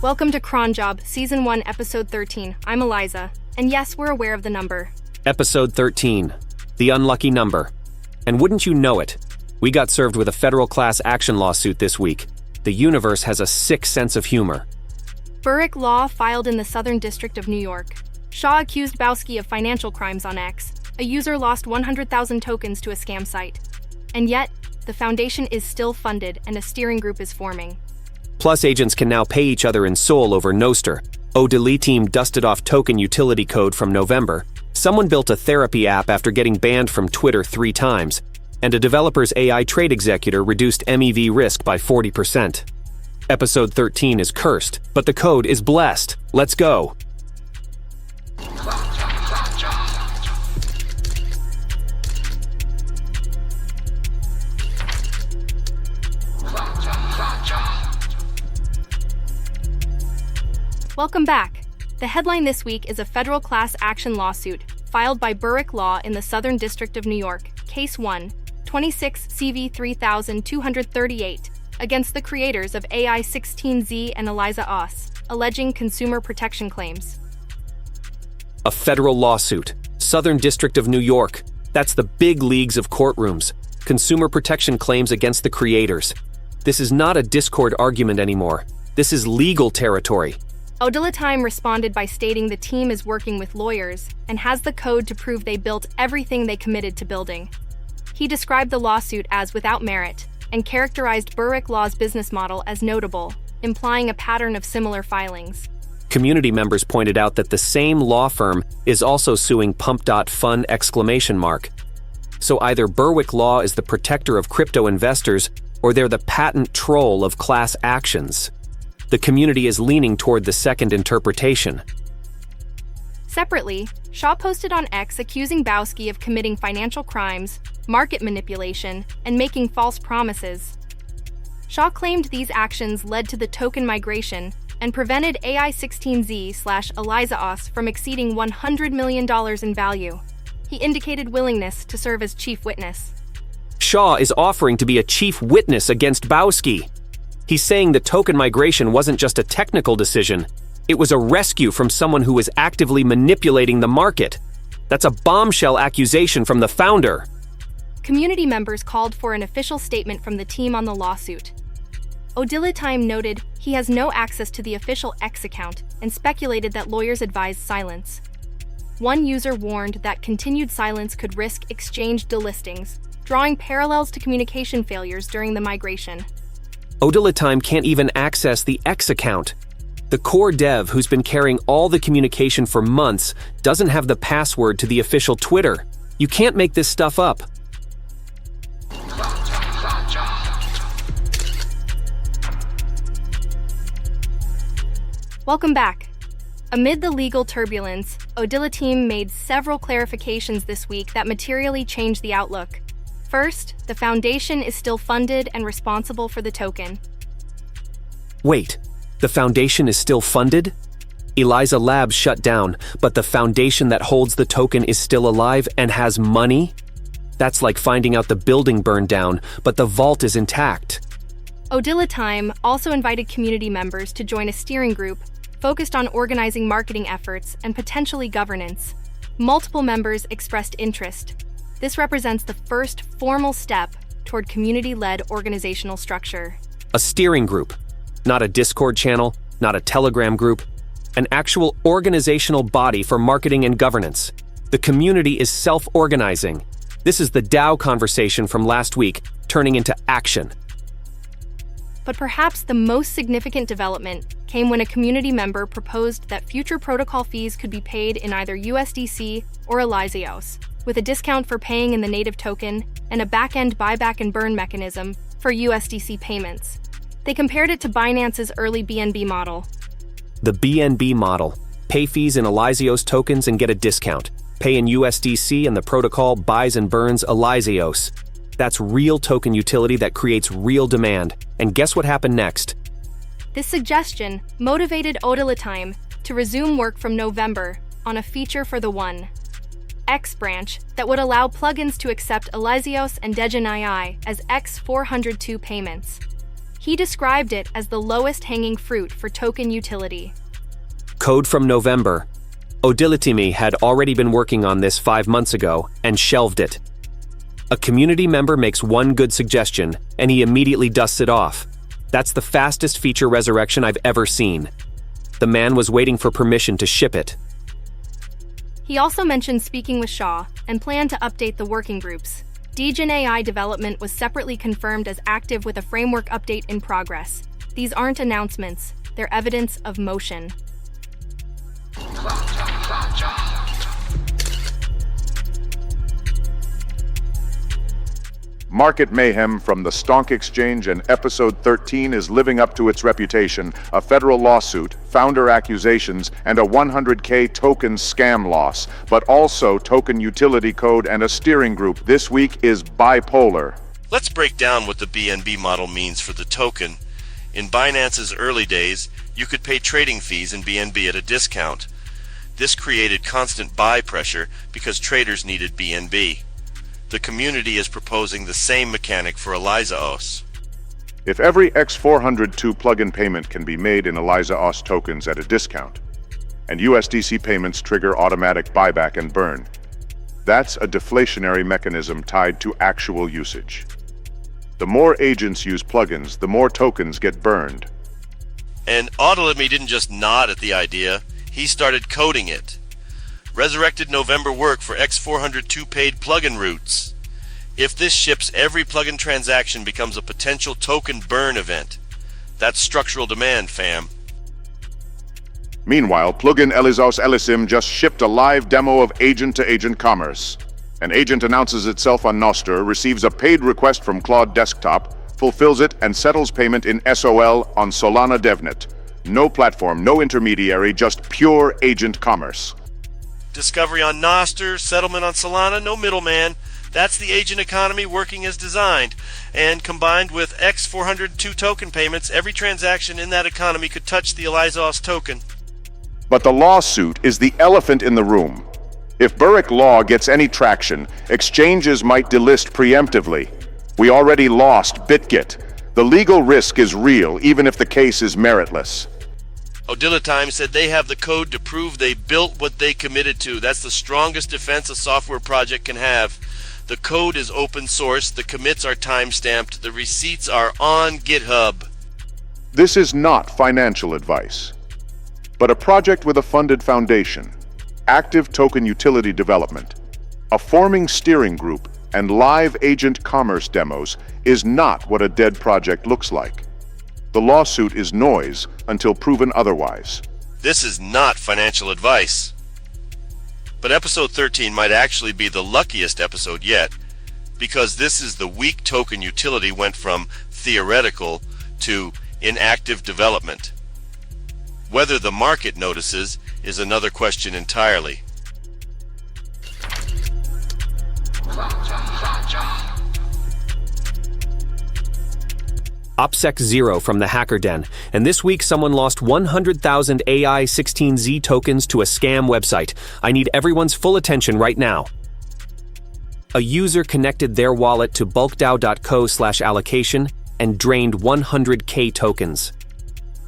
Welcome to Cron Job, Season 1, Episode 13. I'm Eliza, and yes, we're aware of the number. Episode 13, the unlucky number. And wouldn't you know it, we got served with a federal class action lawsuit this week. The universe has a sick sense of humor. Burrick Law filed in the Southern District of New York. Shaw accused Baoskee of financial crimes on X. A user lost 100,000 tokens to a scam site. And yet, the foundation is still funded and a steering group is forming. Plus, agents can now pay each other in Seoul over Noster. Delete team dusted off token utility code from November. Someone built a therapy app after getting banned from Twitter 3 times. And a developer's AI trade executor reduced MEV risk by 40%. Episode 13 is cursed, but the code is blessed. Let's go. Welcome back. The headline this week is a federal class action lawsuit filed by Burrick Law in the Southern District of New York, Case 1, 26 CV 3238, against the creators of AI-16Z and Eliza Os, alleging consumer protection claims. A federal lawsuit. Southern District of New York. That's the big leagues of courtrooms. Consumer protection claims against the creators. This is not a Discord argument anymore. This is legal territory. Time responded by stating the team is working with lawyers and has the code to prove they built everything they committed to building. He described the lawsuit as without merit and characterized Burrick Law's business model as notable, implying a pattern of similar filings. Community members pointed out that the same law firm is also suing Pump.Fun! So either Burrick Law is the protector of crypto investors or they're the patent troll of class actions. The community is leaning toward the second interpretation. Separately, Shaw posted on X accusing Baoskee of committing financial crimes, market manipulation, and making false promises. Shaw claimed these actions led to the token migration and prevented AI-16Z/Eliza Os from exceeding $100 million in value. He indicated willingness to serve as chief witness. Shaw is offering to be a chief witness against Baoskee. He's saying the token migration wasn't just a technical decision. It was a rescue from someone who was actively manipulating the market. That's a bombshell accusation from the founder. Community members called for an official statement from the team on the lawsuit. Time noted he has no access to the official X account and speculated that lawyers advised silence. One user warned that continued silence could risk exchange delistings, drawing parallels to communication failures during the migration. Time can't even access the X account. The core dev who's been carrying all the communication for months doesn't have the password to the official Twitter. You can't make this stuff up. Welcome back. Amid the legal turbulence, team made several clarifications this week that materially changed the outlook. First, the foundation is still funded and responsible for the token. Wait, the foundation is still funded? Eliza Labs shut down, but the foundation that holds the token is still alive and has money? That's like finding out the building burned down, but the vault is intact. Time also invited community members to join a steering group focused on organizing marketing efforts and potentially governance. Multiple members expressed interest. This represents the first formal step toward community-led organizational structure. A steering group, not a Discord channel, not a Telegram group, an actual organizational body for marketing and governance. The community is self-organizing. This is the DAO conversation from last week, turning into action. But perhaps the most significant development came when a community member proposed that future protocol fees could be paid in either USDC or Eliza, with a discount for paying in the native token and a back-end buyback and burn mechanism for USDC payments. They compared it to Binance's early BNB model. The BNB model. Pay fees in Eliza tokens and get a discount. Pay in USDC and the protocol buys and burns Eliza. That's real token utility that creates real demand. And guess what happened next? This suggestion motivated Time to resume work from November on a feature for the X branch that would allow plugins to accept Eliza and Degen as X402 payments. He described it as the lowest hanging fruit for token utility. Code from November. Odilitimi had already been working on this 5 months ago and shelved it. A community member makes one good suggestion, and he immediately dusts it off. That's the fastest feature resurrection I've ever seen. The man was waiting for permission to ship it. He also mentioned speaking with Shaw and planned to update the working groups. Degen AI development was separately confirmed as active with a framework update in progress. These aren't announcements, they're evidence of motion. Market mayhem from the Stonk Exchange and Episode 13 is living up to its reputation, a federal lawsuit, founder accusations, and a 100K token scam loss, but also token utility code and a steering group. This week is bipolar. Let's break down what the BNB model means for the token. In Binance's early days, you could pay trading fees in BNB at a discount. This created constant buy pressure because traders needed BNB. The community is proposing the same mechanic for ElizaOS. If every X402 plugin payment can be made in ElizaOS tokens at a discount, and USDC payments trigger automatic buyback and burn, that's a deflationary mechanism tied to actual usage. The more agents use plugins, the more tokens get burned. And Autolimi didn't just nod at the idea, he started coding it. Resurrected November work for X402 paid plugin routes. If this ships, every plugin transaction becomes a potential token burn event. That's structural demand, fam. Meanwhile, plugin Eliza's Elisim just shipped a live demo of agent-to-agent commerce. An agent announces itself on Nostr, receives a paid request from Claude Desktop, fulfills it, and settles payment in SOL on Solana DevNet. No platform, no intermediary, just pure agent commerce. Discovery on Nostr, settlement on Solana, no middleman. That's the agent economy working as designed. And combined with X402 token payments, every transaction in that economy could touch the ElizaOS token. But the lawsuit is the elephant in the room. If Burrick law gets any traction, exchanges might delist preemptively. We already lost BitGet. The legal risk is real, even if the case is meritless. Odilitime said they have the code to prove they built what they committed to. That's the strongest defense a software project can have. The code is open source, the commits are time-stamped, the receipts are on GitHub. This is not financial advice, but a project with a funded foundation, active token utility development, a forming steering group, and live agent commerce demos is not what a dead project looks like. The lawsuit is noise until proven otherwise. This is not financial advice. But episode 13 might actually be the luckiest episode yet, because this is the week token utility went from theoretical to inactive development. Whether the market notices is another question entirely. OPSEC 0 from the Hacker Den, and this week someone lost 100,000 AI16Z tokens to a scam website. I need everyone's full attention right now. A user connected their wallet to bulkdao.co/allocation and drained 100K tokens.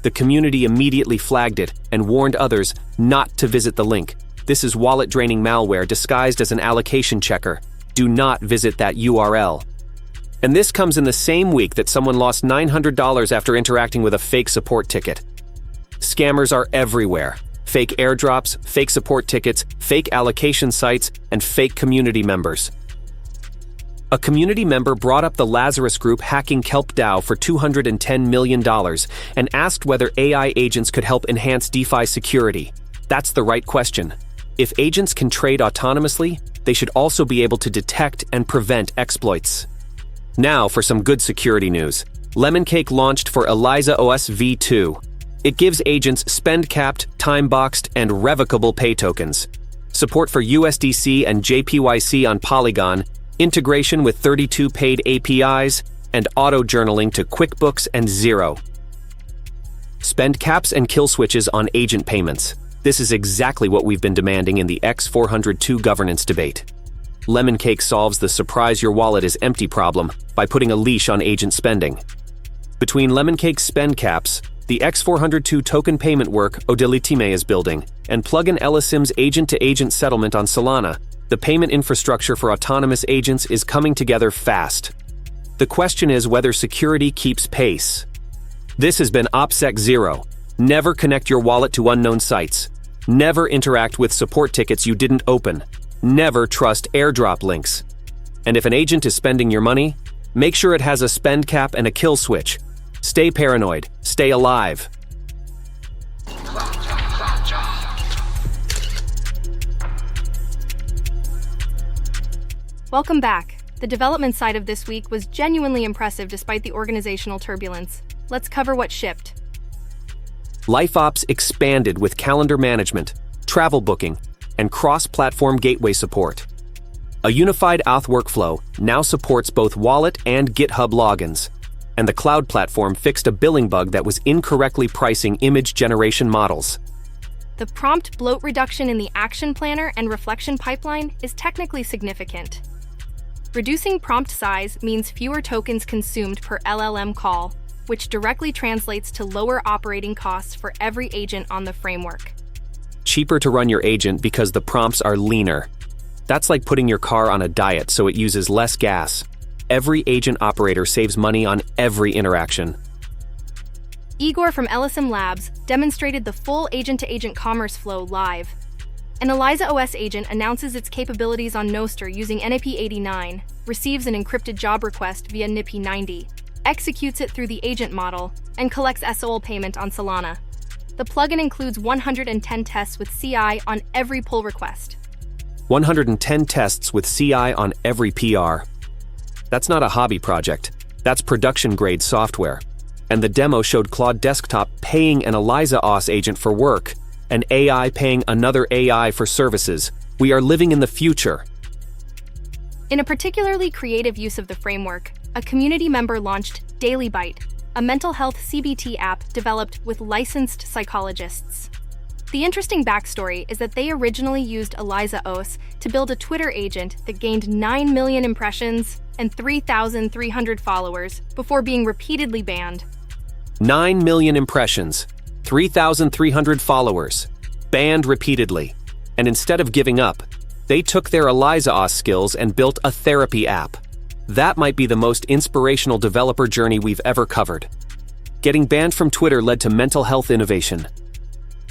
The community immediately flagged it and warned others not to visit the link. This is wallet-draining malware disguised as an allocation checker. Do not visit that URL. And this comes in the same week that someone lost $900 after interacting with a fake support ticket. Scammers are everywhere. Fake airdrops, fake support tickets, fake allocation sites, and fake community members. A community member brought up the Lazarus group hacking KelpDAO for $210 million and asked whether AI agents could help enhance DeFi security. That's the right question. If agents can trade autonomously, they should also be able to detect and prevent exploits. Now for some good security news. Lemoncake launched for ElizaOS v2. It gives agents spend-capped, time-boxed, and revocable pay tokens. Support for USDC and JPYC on Polygon, integration with 32 paid APIs, and auto-journaling to QuickBooks and Xero. Spend caps and kill switches on agent payments. This is exactly what we've been demanding in the X402 governance debate. Lemoncake solves the surprise your wallet is empty problem by putting a leash on agent spending. Between Lemon Cake's spend caps, the X402 token payment work Odilitime is building, and plug-in Elisim's agent-to-agent settlement on Solana, the payment infrastructure for autonomous agents is coming together fast. The question is whether security keeps pace. This has been OPSEC 0. Never connect your wallet to unknown sites. Never interact with support tickets you didn't open. Never trust airdrop links. And if an agent is spending your money, make sure it has a spend cap and a kill switch. Stay paranoid. Stay alive. Welcome back. The development side of this week was genuinely impressive despite the organizational turbulence. Let's cover what shipped. LifeOps expanded with calendar management, travel booking, and cross-platform gateway support. A unified auth workflow now supports both wallet and GitHub logins, and the cloud platform fixed a billing bug that was incorrectly pricing image generation models. The prompt bloat reduction in the action planner and reflection pipeline is technically significant. Reducing prompt size means fewer tokens consumed per LLM call, which directly translates to lower operating costs for every agent on the framework. Cheaper to run your agent because the prompts are leaner. That's like putting your car on a diet so it uses less gas. Every agent operator saves money on every interaction. Igor from Elisim Labs demonstrated the full agent-to-agent commerce flow live. An Eliza OS agent announces its capabilities on Nostr using NIP89, receives an encrypted job request via NIP90, executes it through the agent model, and collects SOL payment on Solana. The plugin includes 110 tests with CI on every pull request. 110 tests with CI on every PR. That's not a hobby project. That's production-grade software. And the demo showed Claude Desktop paying an Eliza OS agent for work, an AI paying another AI for services. We are living in the future. In a particularly creative use of the framework, a community member launched Daily Bite, a mental health CBT app developed with licensed psychologists. The interesting backstory is that they originally used Eliza OS to build a Twitter agent that gained 9 million impressions and 3,300 followers before being repeatedly banned. 9 million impressions, 3,300 followers, banned repeatedly. And instead of giving up, they took their Eliza OS skills and built a therapy app. That might be the most inspirational developer journey we've ever covered. Getting banned from Twitter led to mental health innovation.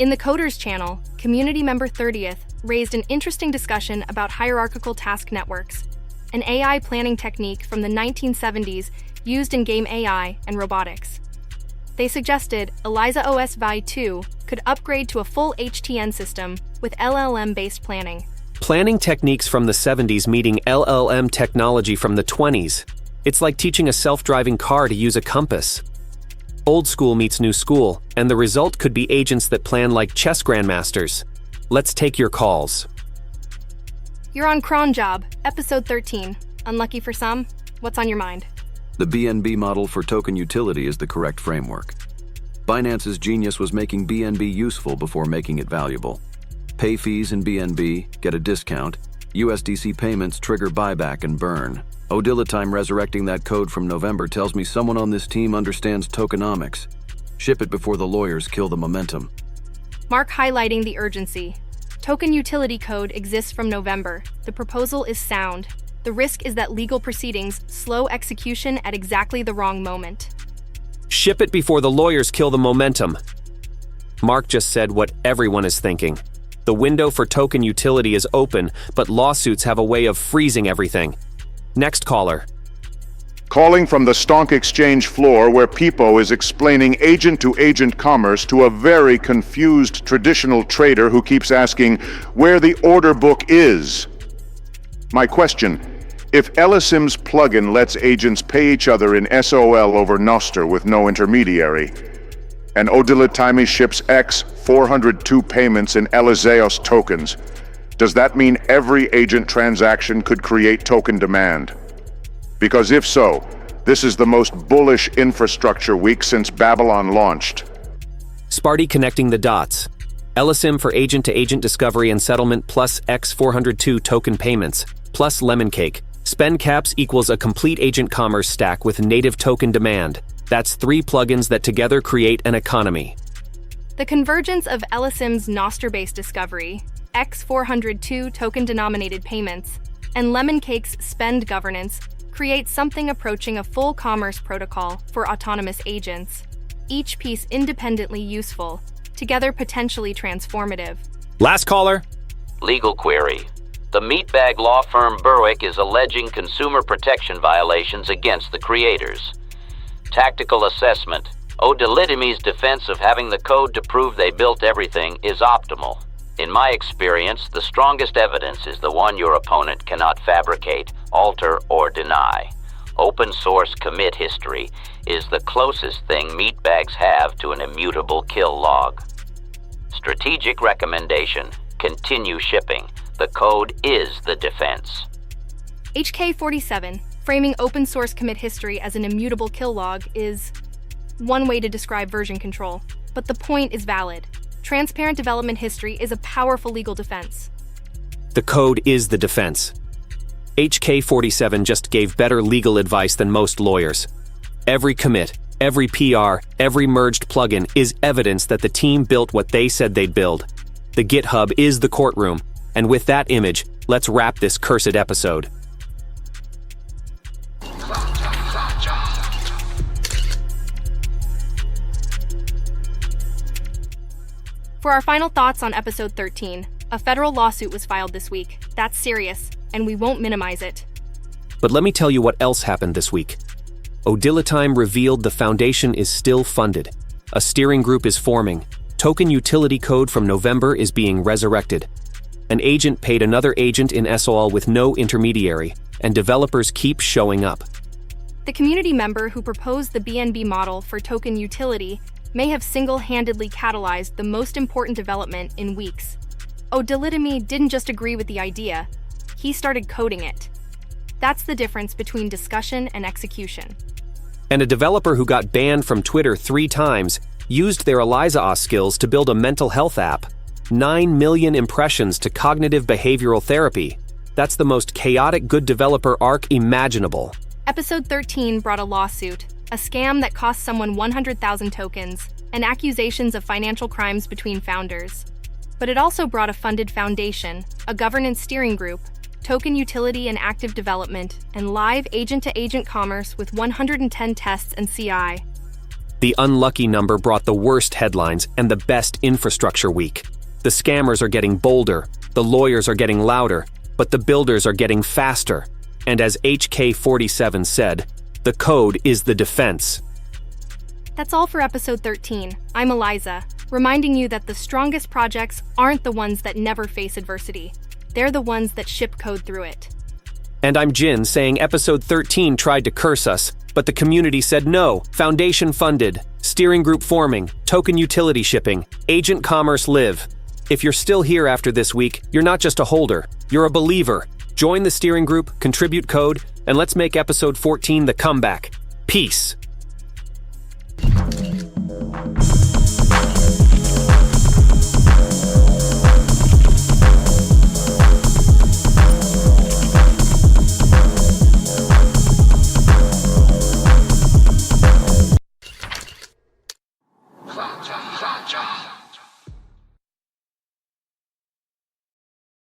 In the Coders channel, community member 30th raised an interesting discussion about hierarchical task networks, an AI planning technique from the 1970s used in game AI and robotics. They suggested Eliza OS Vi2 could upgrade to a full HTN system with LLM-based planning. Planning techniques from the 70s meeting LLM technology from the 20s. It's like teaching a self-driving car to use a compass. Old school meets new school, and the result could be agents that plan like chess grandmasters. Let's take your calls. You're on Cron job, episode 13. Unlucky for some? What's on your mind? The BNB model for token utility is the correct framework. Binance's genius was making BNB useful before making it valuable. Pay fees in BNB, get a discount. USDC payments trigger buyback and burn. Odilitime resurrecting that code from November tells me someone on this team understands tokenomics. Ship it before the lawyers kill the momentum. Mark highlighting the urgency. Token utility code exists from November. The proposal is sound. The risk is that legal proceedings slow execution at exactly the wrong moment. Ship it before the lawyers kill the momentum. Mark just said what everyone is thinking. The window for token utility is open, but lawsuits have a way of freezing everything. Next caller. Calling from the Stonk Exchange floor where Peepo is explaining agent-to-agent commerce to a very confused traditional trader who keeps asking where the order book is. My question, if Elisim's plugin lets agents pay each other in SOL over Nostr with no intermediary, and Odilitime ships X402 payments in Elizaos tokens, does that mean every agent transaction could create token demand? Because if so, this is the most bullish infrastructure week since Babylon launched. Sparty connecting the dots. Elisim for agent-to-agent discovery and settlement plus X402 token payments, plus Lemon Cake. Spend caps equals a complete agent commerce stack with native token demand. That's 3 plugins that together create an economy. The convergence of Elisim's Noster-based discovery, X402 token-denominated payments, and Lemoncake's spend governance creates something approaching a full commerce protocol for autonomous agents, each piece independently useful, together potentially transformative. Last caller. Legal query. The meatbag law firm Berwick is alleging consumer protection violations against the creators. Tactical assessment. Odilitimi's defense of having the code to prove they built everything is optimal. In my experience, the strongest evidence is the one your opponent cannot fabricate, alter, or deny. Open source commit history is the closest thing meatbags have to an immutable kill log. Strategic recommendation. Continue shipping. The code is the defense. HK47, framing open source commit history as an immutable kill log, is one way to describe version control, but the point is valid. Transparent development history is a powerful legal defense. The code is the defense. HK47 just gave better legal advice than most lawyers. Every commit, every PR, every merged plugin is evidence that the team built what they said they'd build. The GitHub is the courtroom, and with that image, let's wrap this cursed episode. For our final thoughts on episode 13, a federal lawsuit was filed this week. That's serious, and we won't minimize it. But let me tell you what else happened this week. Odilitime revealed the foundation is still funded. A steering group is forming. Token utility code from November is being resurrected. An agent paid another agent in SOL with no intermediary, and developers keep showing up. The community member who proposed the BNB model for token utility may have single-handedly catalyzed the most important development in weeks. Odilitimi didn't just agree with the idea, he started coding it. That's the difference between discussion and execution. And a developer who got banned from Twitter 3 times used their Eliza skills to build a mental health app. 9 million impressions to cognitive behavioral therapy. That's the most chaotic good developer arc imaginable. Episode 13 brought a lawsuit, a scam that cost someone 100,000 tokens, and accusations of financial crimes between founders. But it also brought a funded foundation, a governance steering group, token utility and active development, and live agent-to-agent commerce with 110 tests and CI. The unlucky number brought the worst headlines and the best infrastructure week. The scammers are getting bolder, the lawyers are getting louder, but the builders are getting faster. And as HK47 said, the code is the defense. That's all for episode 13. I'm Eliza, reminding you that the strongest projects aren't the ones that never face adversity. They're the ones that ship code through it. And I'm Jin, saying episode 13 tried to curse us, but the community said no, foundation funded, steering group forming, token utility shipping, agent commerce live. If you're still here after this week, you're not just a holder, you're a believer. Join the steering group, contribute code, and let's make episode 14 the comeback. Peace.